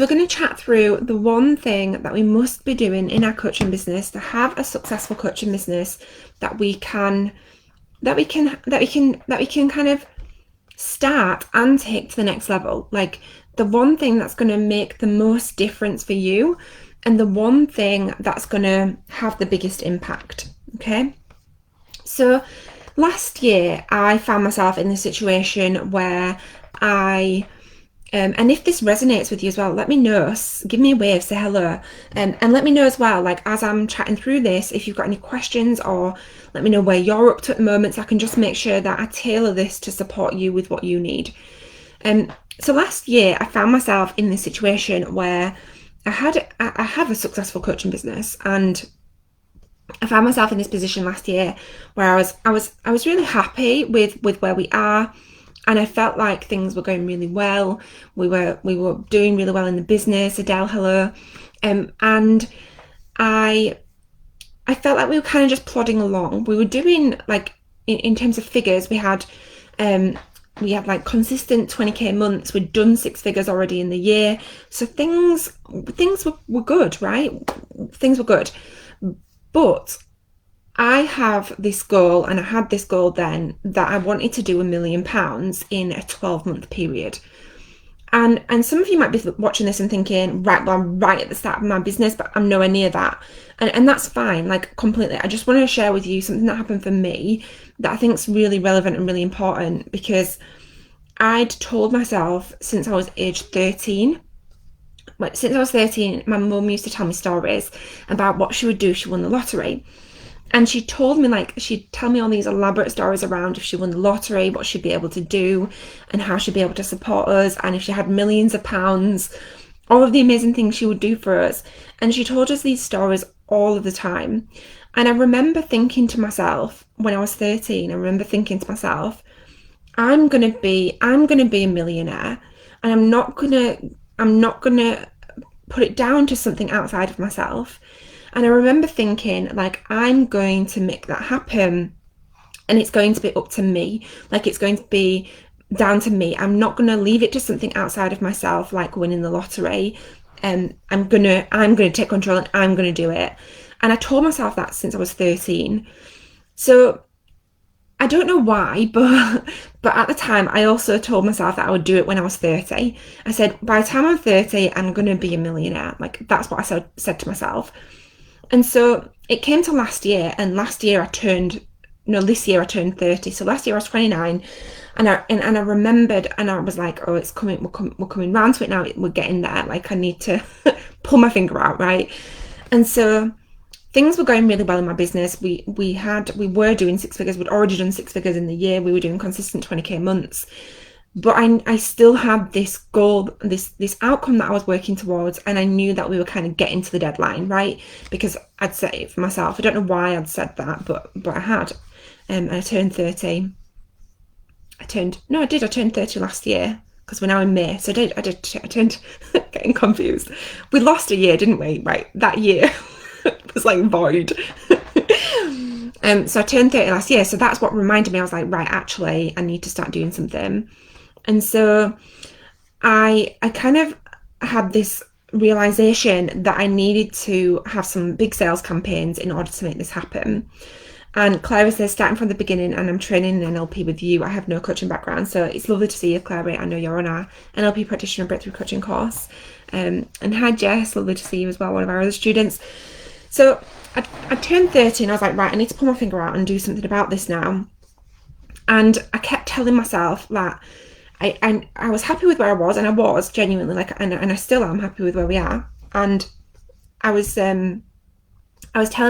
So we're going to chat through the one thing that we must be doing in our coaching business to have a successful coaching business that we can kind of start and take to the next level. Like the one thing that's going to make the most difference for you and the one thing that's going to have the biggest impact. Okay. So last year I found myself in this situation where and if this resonates with you as well, let me know. Give me a wave, say hello, and let me know as well, like as I'm chatting through this, if you've got any questions, or let me know where you're up to at the moment, so I can just make sure that I tailor this to support you with what you need. So last year I found myself in this situation where I have a successful coaching business, and I found myself in this position last year where I was really happy with where we are. And I felt like things were going really well. We were doing really well in the business. Adele, hello. And I felt like we were kind of just plodding along. We were doing, like, in terms of figures, we had like consistent 20k months. We'd done 6 figures already in the year. So things were good, right? Things were good. But I have this goal, and I had this goal then, that I wanted to do £1 million in a 12-month period. And some of you might be watching this and thinking, right, well, I'm right at the start of my business, but I'm nowhere near that. And that's fine, like completely. I just want to share with you something that happened for me that I think is really relevant and really important, because I'd told myself since I was age 13, since I was 13, my mum used to tell me stories about what she would do if she won the lottery. And she told me, like, she'd tell me all these elaborate stories around if she won the lottery, what she'd be able to do and how she'd be able to support us. And if she had millions of pounds, all of the amazing things she would do for us. And she told us these stories all of the time. And I remember thinking to myself, when I was 13, I remember thinking to myself, I'm gonna be a millionaire, and I'm not gonna put it down to something outside of myself. And I remember thinking, like, I'm going to make that happen, and it's going to be up to me. Like, it's going to be down to me. I'm not going to leave it to something outside of myself, like winning the lottery. And I'm gonna take control, and I'm gonna do it. And I told myself that since I was 13. So I don't know why, but at the time I also told myself that I would do it when I was 30. I said, by the time I'm 30, I'm gonna be a millionaire. Like, that's what I said to myself. And so it came to last year, and this year I turned 30. So last year I was 29, and I remembered, and I was like, oh, it's coming, we're coming round to it now, we're getting there. Like, I need to pull my finger out, right? And so things were going really well in my business. We were doing 6 figures. We'd already done 6 figures in the year. We were doing consistent 20k months. But I still had this goal, this outcome that I was working towards, and I knew that we were kind of getting to the deadline, right? Because I'd set it for myself. I don't know why I'd said that, but I had. And I turned 30. I turned 30 last year, because we're now in May. So I turned, getting confused. We lost a year, didn't we? Right, that year was like void. So I turned 30 last year. So that's what reminded me. I was like, right, actually, I need to start doing something. And so I kind of had this realization that I needed to have some big sales campaigns in order to make this happen. And Clara says, starting from the beginning, and I'm training in NLP with you. I have no coaching background, so it's lovely to see you, Clara. I know you're on our NLP Practitioner Breakthrough Coaching course. And hi, Jess, lovely to see you as well, one of our other students. So I turned 30, and I was like, right, I need to pull my finger out and do something about this now. And I kept telling myself that I was happy with where I was, and I was genuinely, like, and I still am happy with where we are. And I was telling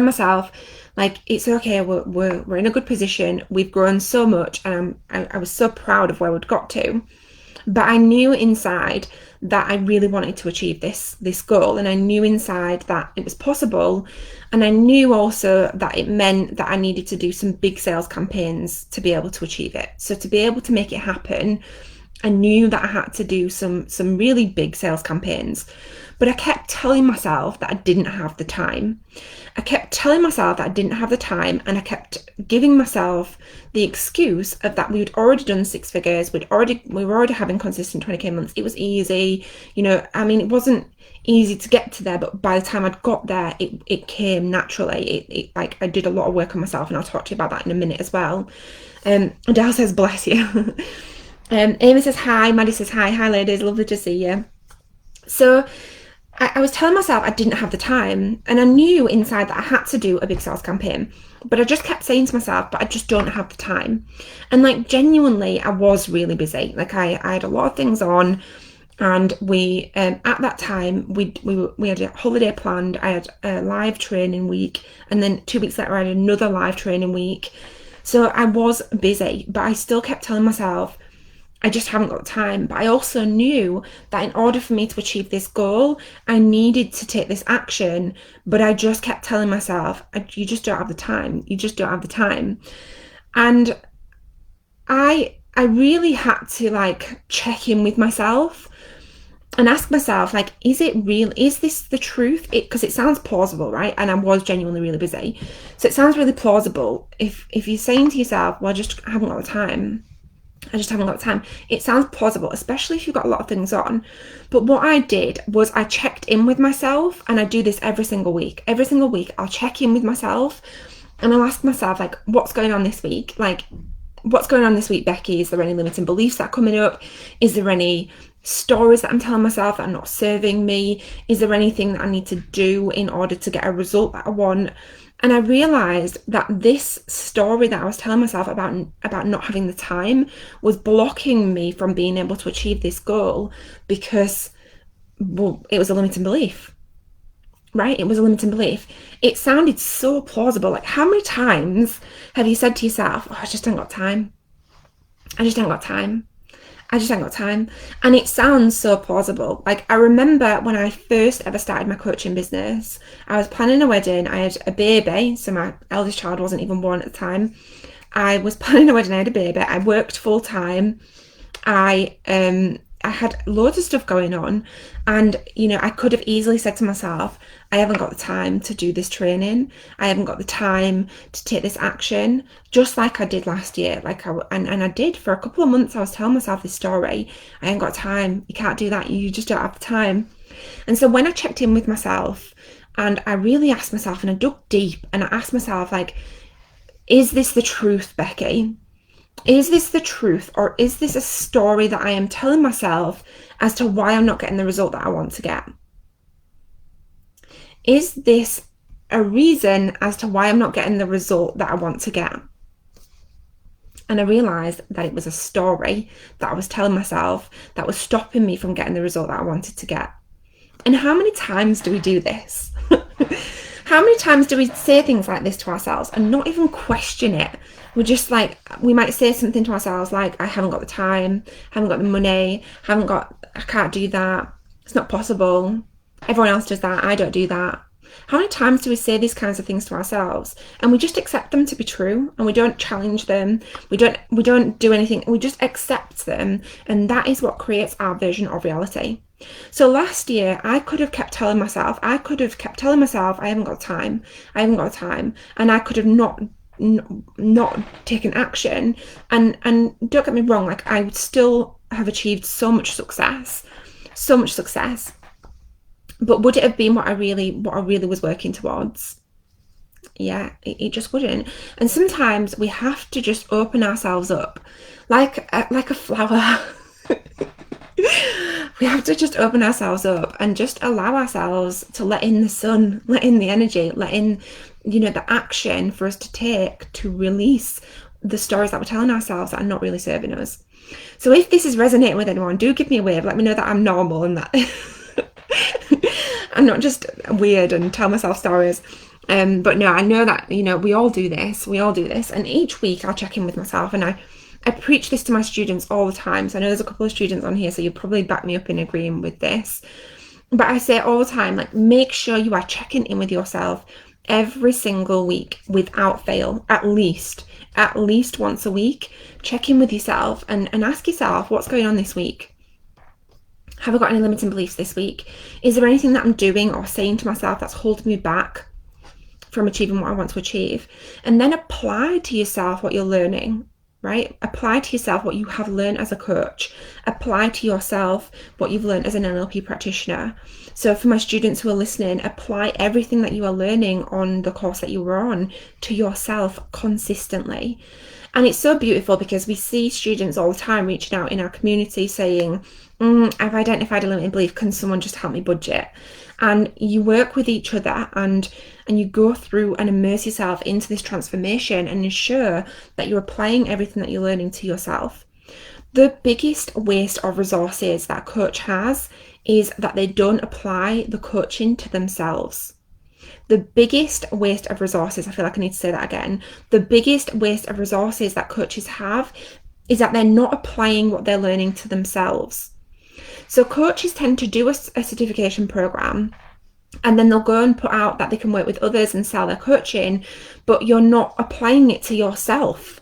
myself, like, it's okay, we're in a good position, we've grown so much, and I was so proud of where we'd got to. But I knew inside that I really wanted to achieve this goal, and I knew inside that it was possible, and I knew also that it meant that I needed to do some big sales campaigns to be able to achieve it. So to be able to make it happen, I knew that I had to do some really big sales campaigns, but I kept telling myself that I didn't have the time. I kept telling myself that I didn't have the time, and I kept giving myself the excuse of that we'd already done 6 figures, we were already having consistent 20k months. It was easy, I mean, it wasn't easy to get to there, but by the time I'd got there, it came naturally. It like, I did a lot of work on myself, and I'll talk to you about that in a minute as well. Adele says, bless you. Amy says hi, Maddie says hi ladies, lovely to see you. So I was telling myself I didn't have the time, and I knew inside that I had to do a big sales campaign, but I just kept saying to myself, but I just don't have the time. And like, genuinely, I was really busy. Like, I had a lot of things on, and we at that time we had a holiday planned. I had a live training week, and then 2 weeks later I had another live training week. So I was busy, but I still kept telling myself I just haven't got time. But I also knew that in order for me to achieve this goal, I needed to take this action. But I just kept telling myself, you just don't have the time. You just don't have the time. And I really had to like check in with myself and ask myself, like, is it real? Is this the truth? Because it sounds plausible, right? And I was genuinely really busy. So it sounds really plausible. If you're saying to yourself, well, I just haven't got the time. I just haven't got time. It sounds plausible, especially if you've got a lot of things on. But what I did was I checked in with myself, and I do this every single week. Every single week, I'll check in with myself, and I'll ask myself, like, what's going on this week? Like, what's going on this week, Becky? Is there any limiting beliefs that are coming up? Is there any stories that I'm telling myself that are not serving me? Is there anything that I need to do in order to get a result that I want? And I realised that this story that I was telling myself about not having the time was blocking me from being able to achieve this goal, because, well, it was a limiting belief, right? It was a limiting belief. It sounded so plausible. Like, how many times have you said to yourself, oh, I just haven't got time. I just haven't got time. I just haven't got time. And it sounds so plausible. Like, I remember when I first ever started my coaching business, I was planning a wedding. I had a baby. So my eldest child wasn't even born at the time. I was planning a wedding. I had a baby. I worked full time. I had loads of stuff going on, and I could have easily said to myself, I haven't got the time to do this training. I haven't got the time to take this action, just like I did last year. Like, and I did for a couple of months. I was telling myself this story. I ain't got time. You can't do that. You just don't have the time. And so when I checked in with myself, and I really asked myself, and I dug deep, and I asked myself, like, is this the truth, Becky? Is this the truth, or is this a story that I am telling myself as to why I'm not getting the result that I want to get? Is this a reason as to why I'm not getting the result that I want to get? And I realised that it was a story that I was telling myself that was stopping me from getting the result that I wanted to get. And how many times do we do this? How many times do we say things like this to ourselves and not even question it? We're just like, we might say something to ourselves like, I haven't got the time, haven't got the money, I can't do that, it's not possible, everyone else does that, I don't do that. How many times do we say these kinds of things to ourselves and we just accept them to be true, and we don't challenge them, we don't do anything, we just accept them, and that is what creates our version of reality. So last year, I could have kept telling myself, I haven't got time, and I could have not taken action, and don't get me wrong, like, I would still have achieved so much success, but would it have been what I really was working towards? Yeah, it just wouldn't. And sometimes we have to just open ourselves up like a flower. We have to just open ourselves up and just allow ourselves to let in the sun, let in the energy, let in, the action for us to take to release the stories that we're telling ourselves that are not really serving us. So if this is resonating with anyone, do give me a wave. Let me know that I'm normal and that I'm not just weird and tell myself stories. But no, I know that, we all do this. And each week I'll check in with myself, and I preach this to my students all the time. So I know there's a couple of students on here, so you'll probably back me up in agreeing with this. But I say all the time, like, make sure you are checking in with yourself every single week without fail, at least once a week. Check in with yourself and ask yourself, what's going on this week? Have I got any limiting beliefs this week? Is there anything that I'm doing or saying to myself that's holding me back from achieving what I want to achieve? And then apply to yourself what you're learning, right? Apply to yourself what you have learned as a coach. Apply to yourself what you've learned as an NLP practitioner. So for my students who are listening, apply everything that you are learning on the course that you were on to yourself consistently. And it's so beautiful because we see students all the time reaching out in our community saying, I've identified a limiting belief, can someone just help me budget? And you work with each other and you go through and immerse yourself into this transformation and ensure that you're applying everything that you're learning to yourself. The biggest waste of resources that a coach has is that they don't apply the coaching to themselves. The biggest waste of resources, I feel like I need to say that again, the biggest waste of resources that coaches have is that they're not applying what they're learning to themselves. So coaches tend to do a certification program and then they'll go and put out that they can work with others and sell their coaching, but you're not applying it to yourself,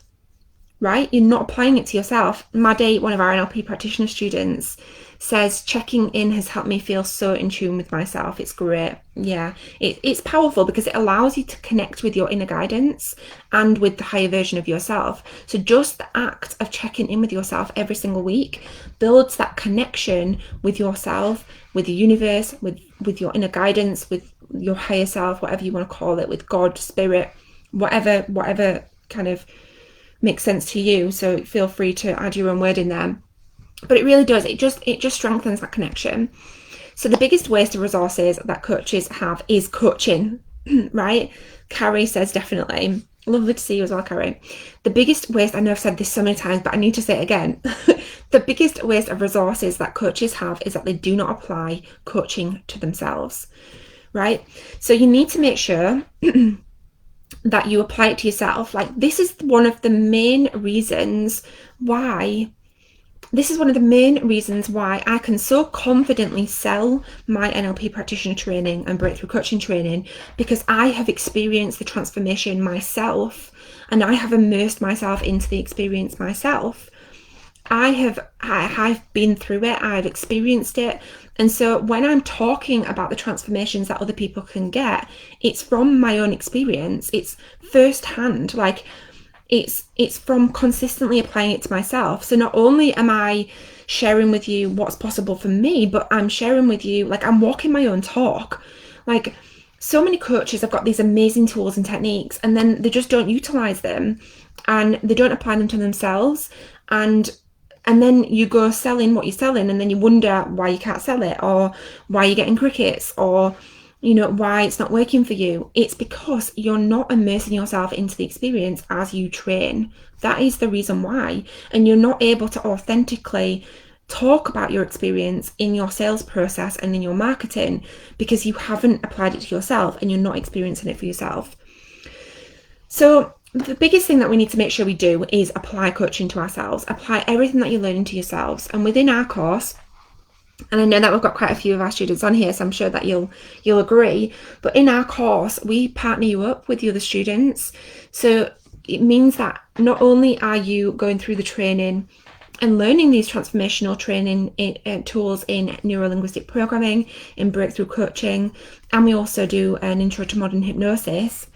right? You're not applying it to yourself. Maddie, one of our NLP practitioner students, says checking in has helped me feel so in tune with myself. It's great. Yeah, it's powerful because it allows you to connect with your inner guidance and with the higher version of yourself. So just the act of checking in with yourself every single week builds that connection with yourself, with the universe, with your inner guidance, with your higher self, whatever you want to call it, with God, spirit, whatever kind of makes sense to you. So feel free to add your own word in there. But it really does. It just strengthens that connection. So the biggest waste of resources that coaches have is coaching, right? Carrie says definitely. Lovely to see you as well, Carrie. The biggest waste, I know I've said this so many times, but I need to say it again. The biggest waste of resources that coaches have is that they do not apply coaching to themselves, right? So you need to make sure that you apply it to yourself. Like this is one of the main reasons why I can so confidently sell my NLP practitioner training and breakthrough coaching training, because I have experienced the transformation myself and I have immersed myself into the experience myself. I've been through it, I've experienced it. And so when I'm talking about the transformations that other people can get, it's from my own experience. It's firsthand. Like it's from consistently applying it to myself. So not only am I sharing with you what's possible for me, but I'm sharing with you, like I'm walking my own talk. Like so many coaches have got these amazing tools and techniques and then they just don't utilize them and they don't apply them to themselves. And then you go selling what you're selling and then you wonder why you can't sell it or why you're getting crickets or why it's not working for you. It's because you're not immersing yourself into the experience as you train. That is the reason why. And you're not able to authentically talk about your experience in your sales process and in your marketing because you haven't applied it to yourself and you're not experiencing it for yourself. So the biggest thing that we need to make sure we do is apply coaching to ourselves. Apply everything that you're learning to yourselves. And within our course, and I know that we've got quite a few of our students on here, so I'm sure that you'll agree, but in our course we partner you up with the other students. So it means that not only are you going through the training and learning these transformational training tools in neuro-linguistic programming, in breakthrough coaching, and we also do an intro to modern hypnosis,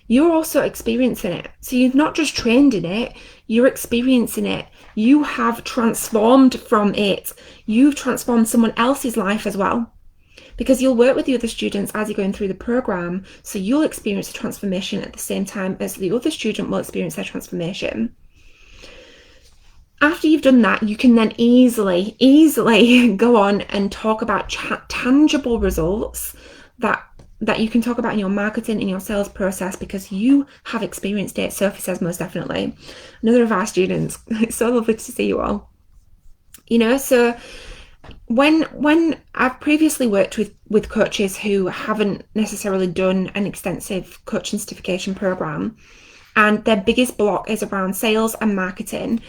you're also experiencing it. So you've not just trained in it, you're experiencing it. You have transformed from it. You've transformed someone else's life as well. Because you'll work with the other students as you're going through the program, so you'll experience the transformation at the same time as the other student will experience their transformation. After you've done that, you can then easily go on and talk about tangible results that you can talk about in your marketing, in your sales process, because you have experienced it. Sophie says most definitely. Another of our students. It's so lovely to see you all. So when I've previously worked with coaches who haven't necessarily done an extensive coaching certification program, and their biggest block is around sales and marketing.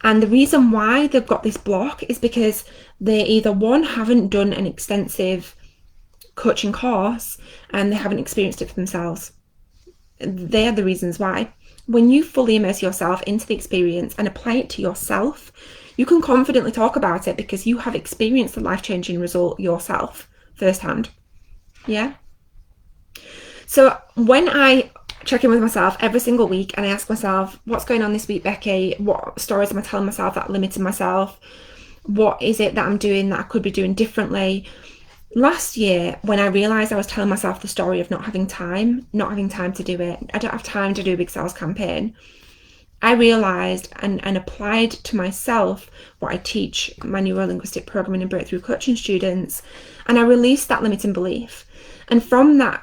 And the reason why they've got this block is because they either, one, haven't done an extensive coaching course and they haven't experienced it for themselves. They're the reasons why. When you fully immerse yourself into the experience and apply it to yourself, you can confidently talk about it because you have experienced the life-changing result yourself firsthand. Yeah. So when I check in with myself every single week and I ask myself, what's going on this week, Becky? What stories am I telling myself that limited myself? What is it that I'm doing that I could be doing differently? Last year, when I realised I was telling myself the story of not having time to do it, I don't have time to do a big sales campaign, I realised and applied to myself what I teach my neuro-linguistic programming and breakthrough coaching students, and I released that limiting belief. And from that,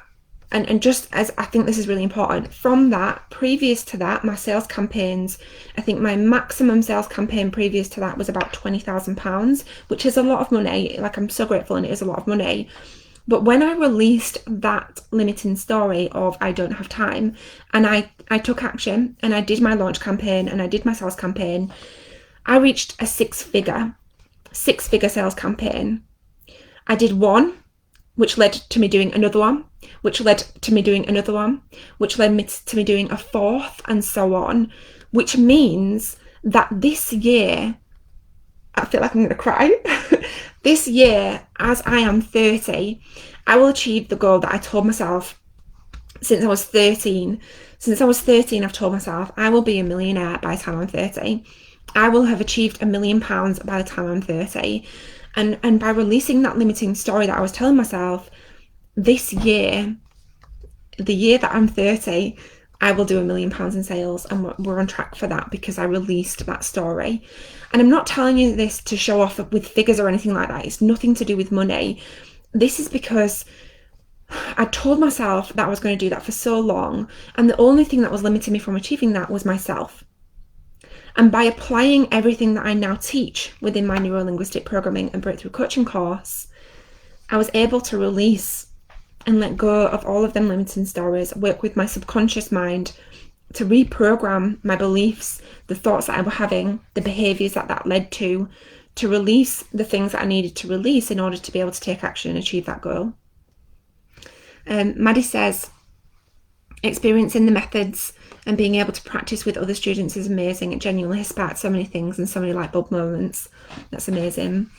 and just as I think this is really important, from that, previous to that, my sales campaigns, I think my maximum sales campaign previous to that was about £20,000, which is a lot of money. Like, I'm so grateful, and it is a lot of money. But when I released that limiting story of I don't have time, and I took action and I did my launch campaign and I did my sales campaign, I reached a six-figure sales campaign. I did one, which led to me doing another one, which led to me doing another one, which led me to me doing a fourth, and so on, which means that this year, I feel like I'm going to cry. This year, as I am 30, I will achieve the goal that I told myself since I was 13. Since I was 13, I've told myself I will be a millionaire by the time I'm 30. I will have achieved £1 million by the time I'm 30. And by releasing that limiting story that I was telling myself, this year, the year that I'm 30, I will do £1 million in sales, and we're on track for that because I released that story. And I'm not telling you this to show off with figures or anything like that. It's nothing to do with money. This is because I told myself that I was going to do that for so long, and the only thing that was limiting me from achieving that was myself. And by applying everything that I now teach within my neuro-linguistic programming and breakthrough coaching course, I was able to release and let go of all of them limiting stories, work with my subconscious mind to reprogram my beliefs, the thoughts that I were having, the behaviours that led to release the things that I needed to release in order to be able to take action and achieve that goal. Maddie says, experiencing the methods and being able to practice with other students is amazing. It genuinely has sparked so many things and so many light bulb moments. That's amazing.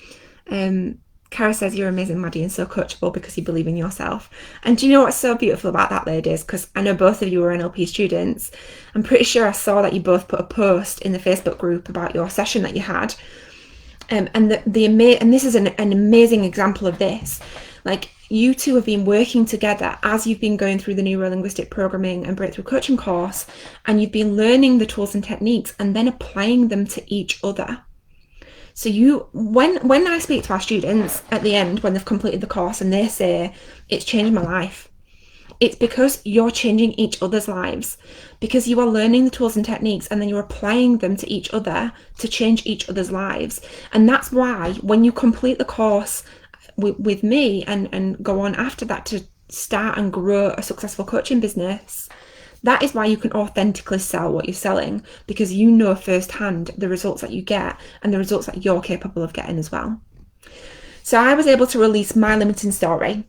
Cara says, you're amazing, Maddie, and so coachable because you believe in yourself. And do you know what's so beautiful about that, ladies? Because I know both of you are NLP students. I'm pretty sure I saw that you both put a post in the Facebook group about your session that you had. And this is an amazing example of this. Like, you two have been working together as you've been going through the neuro-linguistic programming and breakthrough coaching course, and you've been learning the tools and techniques and then applying them to each other. So when I speak to our students at the end, when they've completed the course and they say, it's changed my life, it's because you're changing each other's lives, because you are learning the tools and techniques and then you're applying them to each other to change each other's lives. And that's why when you complete the course with me and go on after that to start and grow a successful coaching business, that is why you can authentically sell what you're selling, because you know firsthand the results that you get and the results that you're capable of getting as well. So I was able to release my limiting story,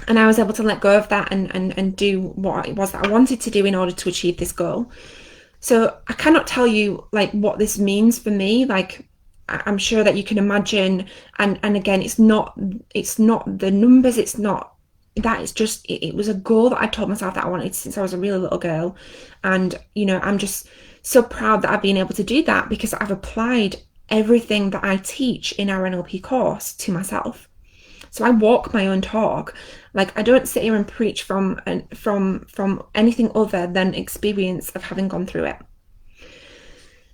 and I was able to let go of that and do what it was that I wanted to do in order to achieve this goal. So I cannot tell you like what this means for me. Like, I'm sure that you can imagine, and again, it's not the numbers, it's not that, it's just it was a goal that I told myself that I wanted since I was a really little girl. And you know, I'm just so proud that I've been able to do that because I've applied everything that I teach in our NLP course to myself. So I walk my own talk. Like, I don't sit here and preach from anything other than experience of having gone through it.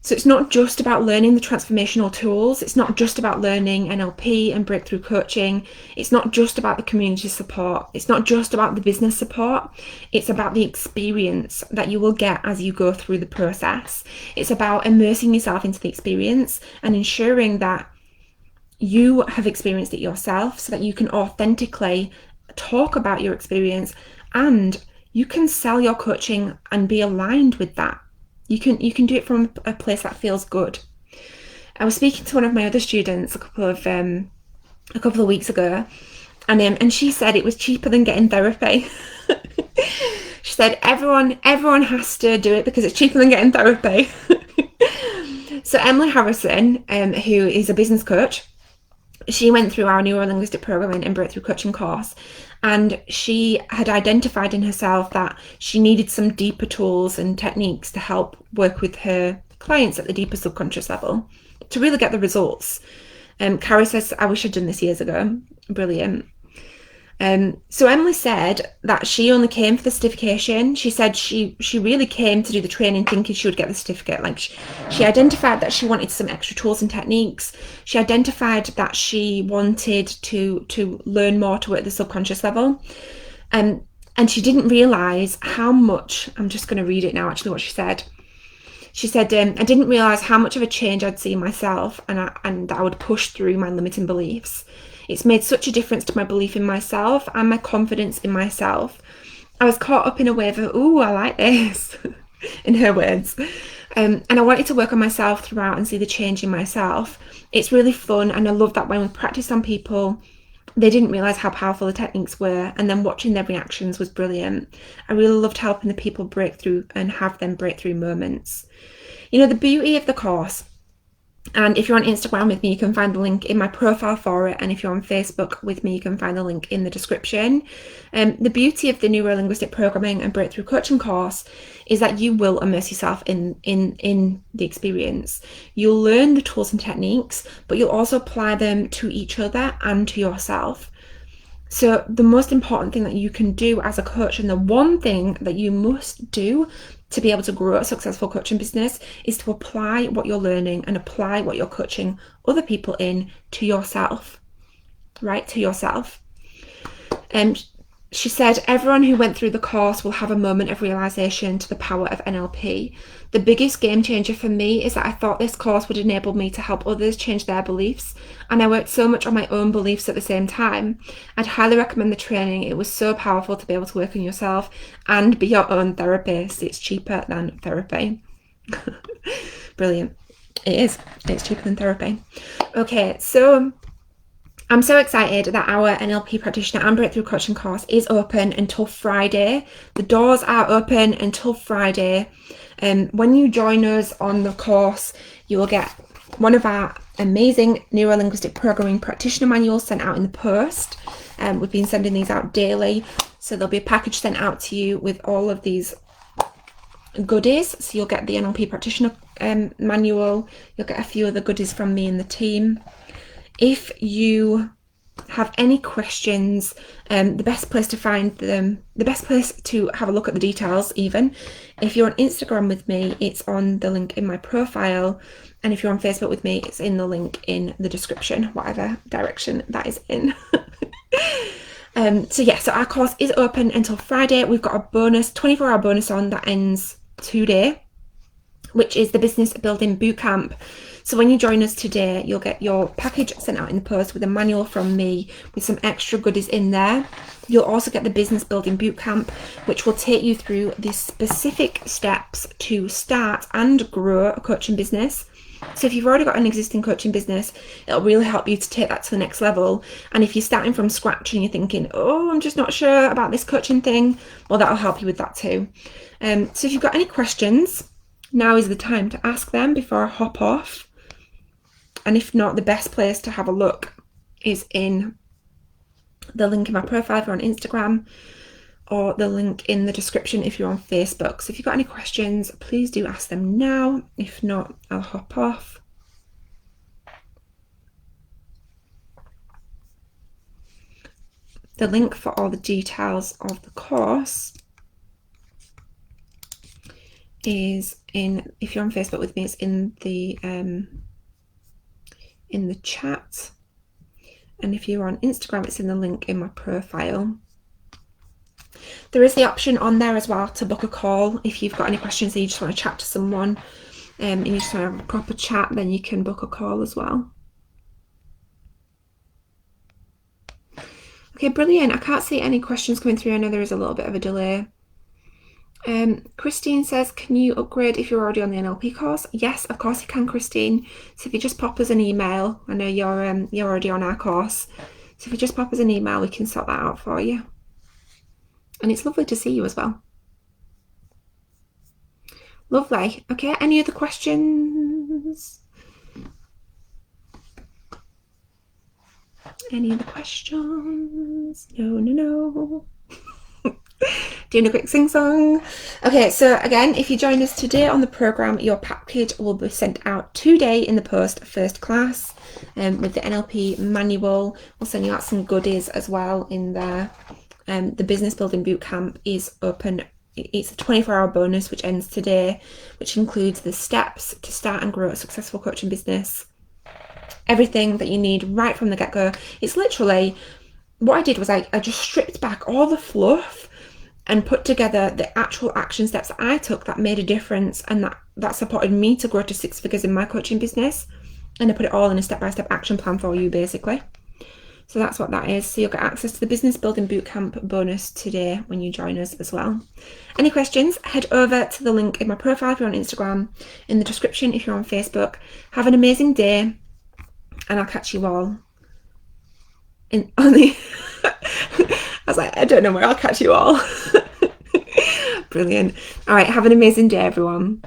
So it's not just about learning the transformational tools. It's not just about learning NLP and breakthrough coaching. It's not just about the community support. It's not just about the business support. It's about the experience that you will get as you go through the process. It's about immersing yourself into the experience and ensuring that you have experienced it yourself so that you can authentically talk about your experience and you can sell your coaching and be aligned with that. You can do it from a place that feels good. I was speaking to one of my other students a couple of weeks ago, And she said it was cheaper than getting therapy. She said everyone has to do it because it's cheaper than getting therapy. So Emily Harrison, who is a business coach, she went through our neuro-linguistic programming and breakthrough coaching course, and she had identified in herself that she needed some deeper tools and techniques to help work with her clients at the deeper subconscious level to really get the results. Carrie says, I wish I'd done this years ago. Brilliant. So Emily said that she only came for the certification. She said she really came to do the training thinking she would get the certificate. Like she identified that she wanted some extra tools and techniques. She identified that she wanted to learn more to work at the subconscious level. And she didn't realise how much, I'm just going to read it now actually what she said. She said, I didn't realise how much of a change I'd see in myself and that I would push through my limiting beliefs. It's made such a difference to my belief in myself and my confidence in myself. I was caught up in a wave of, ooh, I like this, in her words. And I wanted to work on myself throughout and see the change in myself. It's really fun, and I love that when we practiced on people, they didn't realise how powerful the techniques were, and then watching their reactions was brilliant. I really loved helping the people break through and have them breakthrough moments. You know, the beauty of the course, and if you're on Instagram with me, you can find the link in my profile for it. And if you're on Facebook with me, you can find the link in the description. The beauty of the neuro-linguistic programming and breakthrough coaching course is that you will immerse yourself in the experience. You'll learn the tools and techniques, but you'll also apply them to each other and to yourself. So the most important thing that you can do as a coach, and the one thing that you must do to be able to grow a successful coaching business, is to apply what you're learning and apply what you're coaching other people in to yourself, right? To yourself. And she said, everyone who went through the course will have a moment of realization to the power of NLP. The biggest game changer for me is that I thought this course would enable me to help others change their beliefs, and I worked so much on my own beliefs at the same time. I'd highly recommend the training. It was so powerful to be able to work on yourself and be your own therapist. It's cheaper than therapy. Brilliant. It is. It's cheaper than therapy. Okay, so I'm so excited that our NLP practitioner and breakthrough coaching course is open until Friday. The doors are open until Friday. When you join us on the course, you will get one of our amazing neuro-linguistic programming practitioner manuals sent out in the post. We've been sending these out daily, so there'll be a package sent out to you with all of these goodies. So you'll get the NLP practitioner manual, you'll get a few other goodies from me and the team. If you have any questions, the best place to find them, the best place to have a look at the details even, if you're on Instagram with me, it's on the link in my profile, and if you're on Facebook with me, it's in the link in the description, whatever direction that is in. So our course is open until Friday. We've got a bonus, 24-hour bonus on that ends today, which is the Business Building Bootcamp. So when you join us today, you'll get your package sent out in the post with a manual from me with some extra goodies in there. You'll also get the Business Building Bootcamp, which will take you through the specific steps to start and grow a coaching business. So if you've already got an existing coaching business, it'll really help you to take that to the next level. And if you're starting from scratch and you're thinking, oh, I'm just not sure about this coaching thing, well, that'll help you with that too. So if you've got any questions, now is the time to ask them before I hop off. And if not, the best place to have a look is in the link in my profile if you're on Instagram, or the link in the description if you're on Facebook. So if you've got any questions, please do ask them now. If not, I'll hop off. The link for all the details of the course is in, if you're on Facebook with me, it's in the chat, and if you're on Instagram, it's in the link in my profile. There is the option on there as well to book a call. If you've got any questions and you just want to chat to someone, and you just want to have a proper chat, then you can book a call as well. Okay, brilliant. I can't see any questions coming through. I know there is a little bit of a delay. Christine says, can you upgrade if you're already on the NLP course? Yes, of course you can, Christine. So if you just pop us an email, I know you're already on our course, So if you just pop us an email, we can sort that out for you. And it's lovely to see you as well. Lovely. Okay, any other questions? Any other questions? No. Doing a quick sing song. Okay, so again, if you join us today on the programme, your package will be sent out today in the post, first class, with the NLP manual. We'll send you out some goodies as well in there. The Business Building Bootcamp is open. It's a 24-hour bonus which ends today, which includes the steps to start and grow a successful coaching business. Everything that you need right from the get-go. It's literally, what I did was I just stripped back all the fluff and put together the actual action steps that I took that made a difference and that supported me to grow to 6 figures in my coaching business. And I put it all in a step-by-step action plan for you, basically. So that's what that is. So you'll get access to the Business Building Bootcamp bonus today when you join us as well. Any questions, head over to the link in my profile if you're on Instagram, in the description if you're on Facebook. Have an amazing day, and I'll catch you all on the... I was like, I don't know where I'll catch you all. Brilliant. All right, have an amazing day, everyone.